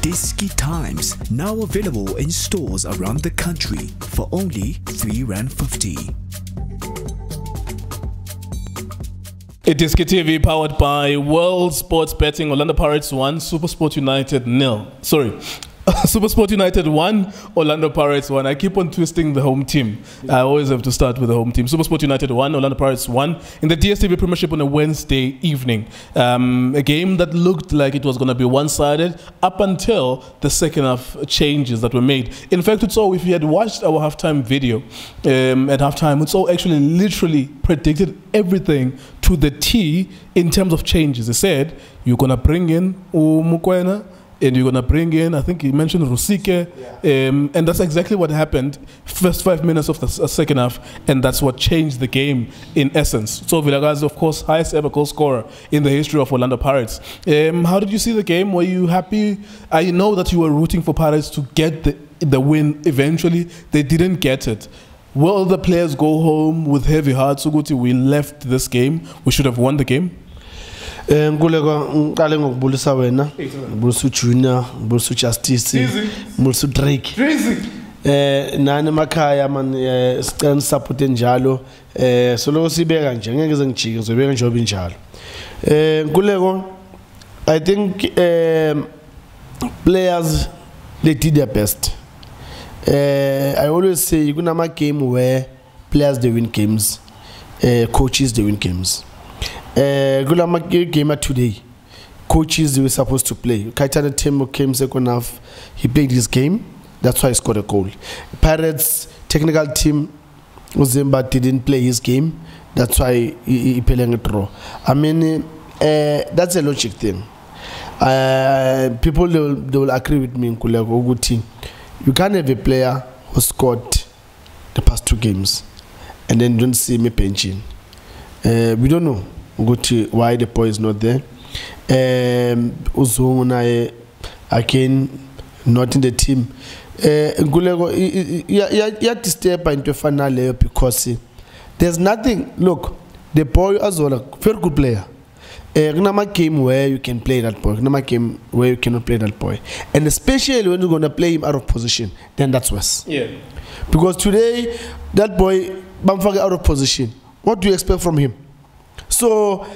iDiski Times, now available in stores around the country for only R3.50. iDiskiTV powered by World Sports Betting. Orlando Pirates 1, Supersport United 0. Sorry. Supersport United 1, Orlando Pirates 1. I keep on twisting the home team. I always have to start with the home team. Supersport United 1, Orlando Pirates 1 in the DStv premiership on a Wednesday evening. A game that looked like it was going to be one-sided up until the second half changes that were made. In fact, Tso, if you had watched our halftime video at halftime, Tso actually literally predicted everything to the T in terms of changes. He said, you're going to bring in Mukwena, and you're going to bring in, I think he mentioned Rusike, and that's exactly what happened first 5 minutes of the second half, and that's what changed the game in essence. Tso Vilakazi, of course, highest ever goal scorer in the history of Orlando Pirates. How did you see the game? Were you happy? I know that you were rooting for Pirates to get the win eventually. They didn't get it. Will the players go home with heavy hearts? Uguti, we left this game, we should have won the game? Nguleko ngiqale ngokubulisa wena, ngibulisa uJunior, ngibulisa uJustice, ngibulisa uDrake. Nani emakhaya man sicela support njalo. Solo sibeka nje ngeke ngize ngijike ngizobeka njengoba injalo. Nguleko I think players they did their best. I always say kunama game where players they win games, coaches they win games. Good game today. Coaches they were supposed to play. Kaitana Temo came second half. He played his game. That's why he scored a goal. Pirates technical team Zinnbauer didn't play his game. That's why he played a draw. I mean, that's a logic thing. People they will agree with me. You can't have a player who scored the past 2 games and then don't see me benching. We don't know why the boy is not there. Uzungu again not in the team. You have to step into finale because there's nothing. Look, the boy as well, a very good player. Not a game where you can play that boy. Not a game where you cannot play that boy. And especially when you're gonna play him out of position, then that's worse. Yeah. Because today that boy Bamfage out of position. What do you expect from him? So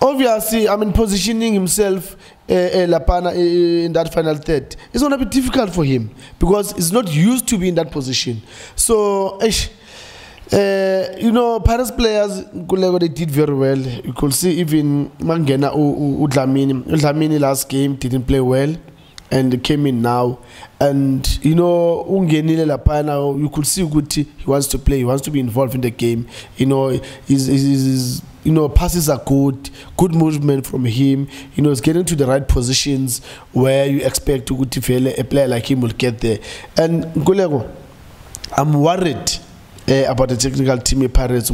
obviously, I mean, positioning himself Lapana in that final third, it's going to be difficult for him because he's not used to be in that position. So, you know, Pirates players, they did very well. You could see even Mangena Udlamini last game didn't play well and came in now. And you know, Ungenile Lapana, you could see he wants to play, he wants to be involved in the game. You know, his you know, passes are good movement from him. You know, he's getting to the right positions where you expect a player like him will get there. And Ngulego, I'm worried about the technical team of Pirates.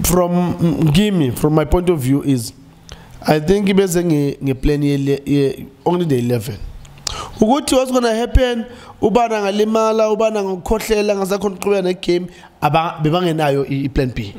From my point of view is, I think he was playing only the 11. What's going to happen? Ubana ngalimala, ubana ngokhohlela ngasakhona ne game bebangenayo plan B.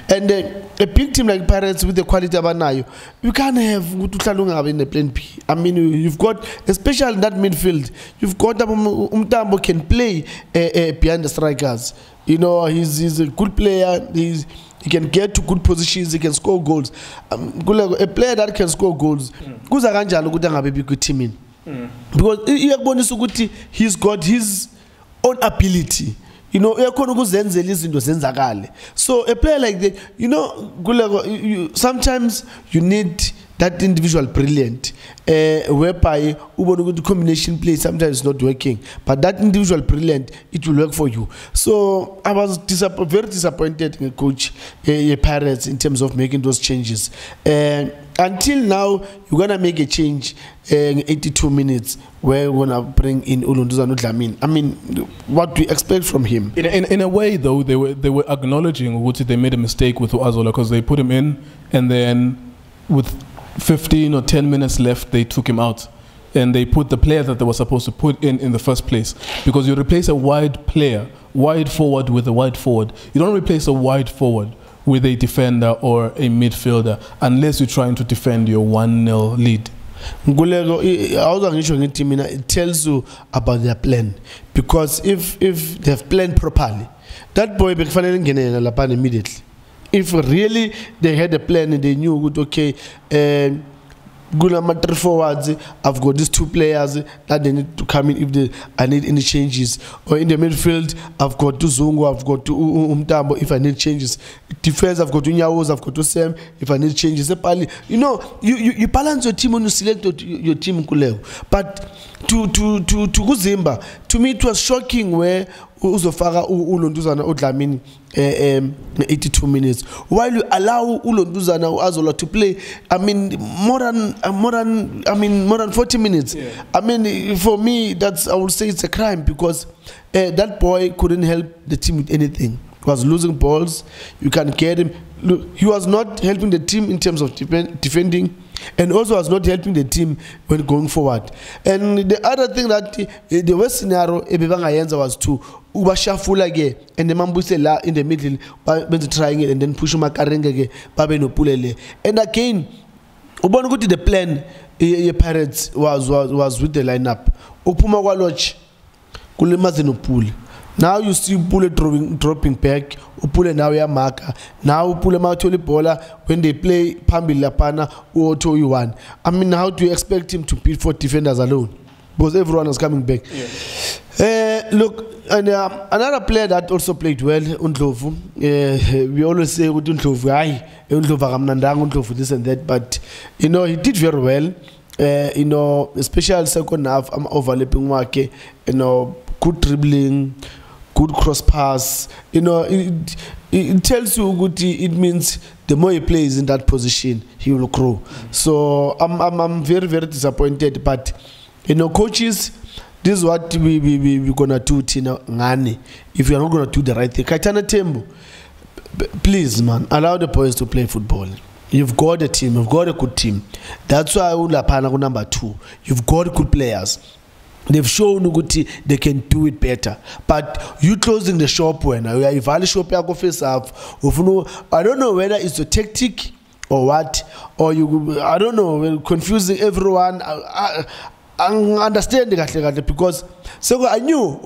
And a big team like Pirates with the quality abanayo, you can't have uhlala in the plan B. I mean, you've got, especially in that midfield, you've got Umtambo can play behind the strikers. You know, he's a good player. He can get to good positions. He can score goals. A player that can score goals. Kuza kanjalo ukuthi angabe good team in. Because he's got his own ability. You know, so a player like that, you know, sometimes you need that individual brilliant, whereby the combination play sometimes is not working, but that individual brilliant, it will work for you. So I was very disappointed in coach Pirates in terms of making those changes. Until now, you're gonna make a change in 82 minutes where we're gonna bring in Ulunduza Nudlamin. I mean, what do you expect from him? In a way, though, they were acknowledging what they made a mistake with Azola because they put him in, and then with 15 or 10 minutes left, they took him out. And they put the player that they were supposed to put in the first place. Because you replace a wide player, wide forward with a wide forward. You don't replace a wide forward with a defender or a midfielder unless you're trying to defend your 1-0 lead. It tells you about their plan, because if they have planned properly, that boy immediately. If really they had a plan and they knew, okay, good forwards, I've got these 2 players that they need to come in if I need any changes, or in the midfield I've got to Zungu, I've got to Umtambo if I need changes. Defense, I've got to Nyawos, I've got to Sam if I need changes. You know, you balance your team when you select your team Kuleo. But to Zimba, to me it was shocking where uzofaka uLonduzana uDlamini 82 minutes, while you allow uLonduzana uAzola to play more than 40 minutes. Yeah. For me, I would say it's a crime, because that boy couldn't help the team with anything. He was losing balls. You can get him. Look, he was not helping the team in terms of defending, and also was not helping the team when going forward. And the other thing that the worst scenario was to ubashafula again, and the mambuse la in the middle, trying it and then push Makarenge babe no pulele. And again, ubona the plan Pirates was with the lineup. Upuma Lorch, kulemaze no Pule. Now you see Pule dropping back, Pule now ya marker. Now Pule Matoli Bola when they play Pambi Lapana or Toyuan. How do you expect him to beat 4 defenders alone? Because everyone is coming back. Yeah. Look, and another player that also played well, Undlovu. We always say Undlovu, Undlovu this and that, but he did very well. Especially second half, I'm overlapping work, good dribbling, good cross pass. It tells you good. It means the more he plays in that position, he will grow. So I'm very, very disappointed. But coaches, this is what we're gonna do, Tina Ngani. If you're not gonna do the right thing, Kaitana Tembo, please, man, allow the boys to play football. You've got a team, you've got a good team. That's why Ulapana number 2. You've got good players. They've shown they can do it better. But you closing the shop when you value shop face half. I don't know whether it's a tactic or what, or I don't know, confusing everyone. I understand because I knew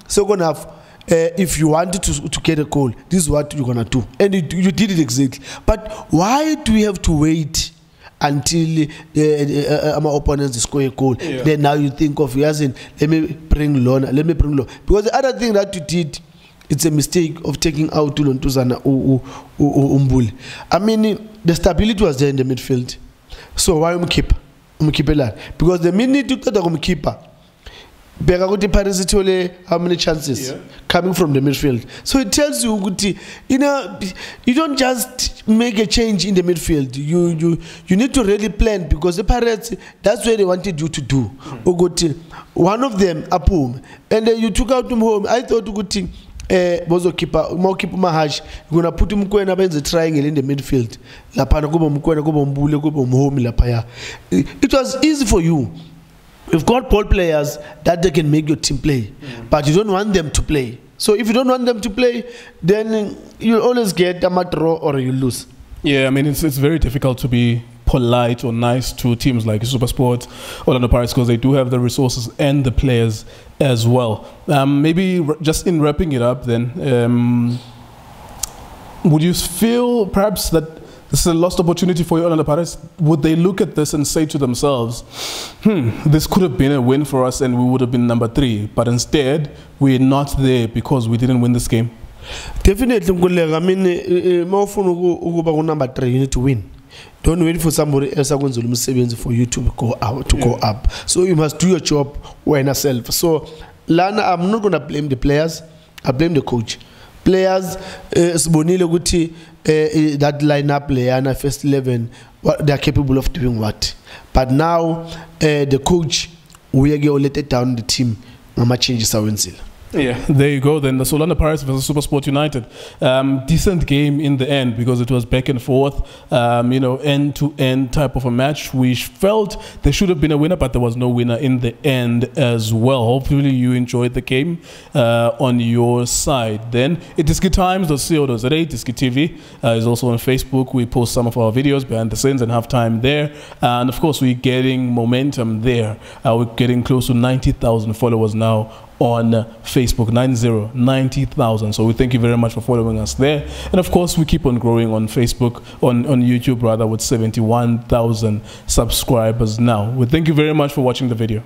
second half. If you wanted to get a goal, this is what you're gonna do, and you did it exactly. But why do we have to wait until our opponents score a goal? Yeah. Then now you think of let me bring Lona, because the other thing that you did, it's a mistake of taking out Ulontuzana Umbuli. The stability was there in the midfield. So why keep that? Because the minute you thought of keeper, how many chances coming from the midfield? So it tells you, you don't just make a change in the midfield. You need to really plan, because the Pirates, that's what they wanted you to do. One of them, Apum, and then you took out him home. I thought Bozo keeper, more keeper Mahash, you're gonna put him the triangle in the midfield. It was easy for you. You've got ball players that they can make your team play, but you don't want them to play. So if you don't want them to play, then you'll always get a draw or you lose. Yeah, it's very difficult to be polite or nice to teams like Supersport or Orlando Pirates, because they do have the resources and the players as well. Maybe just in wrapping it up then, would you feel perhaps that this is a lost opportunity for you, Orlando Pirates? Would they look at this and say to themselves, this could have been a win for us and we would have been number 3, but instead we're not there because we didn't win this game? Definitely, number 3, you need to win. Don't wait for somebody else for you to go out, go up. So you must do your job when yourself. So Lana, I'm not going to blame the players. I blame the coach. Players, that lineup player, first 11, they are capable of doing what. But now the coach, we are going to let down the team. Mama changes our Yeah, there you go then. The Orlando Pirates versus Supersport United. Decent game in the end because it was back and forth, end-to-end type of a match. We felt there should have been a winner, but there was no winner in the end as well. Hopefully you enjoyed the game on your side. Then, iDiskiTimes.co.za, DStv is also on Facebook. We post some of our videos behind the scenes and have time there. And of course, we're getting momentum there. We're getting close to 90,000 followers now on Facebook, 90,000. So we thank you very much for following us there. And of course, we keep on growing on Facebook, on YouTube rather, with 71,000 subscribers now. We thank you very much for watching the video.